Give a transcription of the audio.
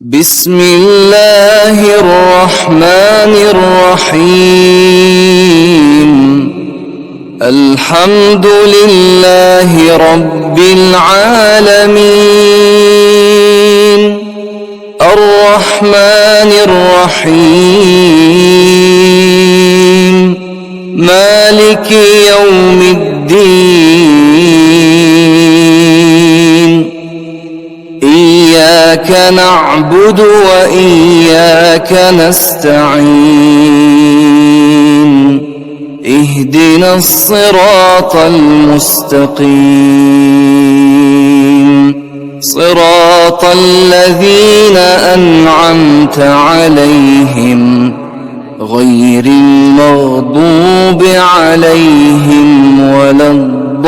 بسم الله الرحمن الرحيم. الحمد لله رب العالمين، الرحمن الرحيم، مالك يوم الدين. إياك نعبد وإياك نستعين، اهدنا الصراط المستقيم، صراط الذين أنعمت عليهم غير المغضوب عليهم ولا الضالين.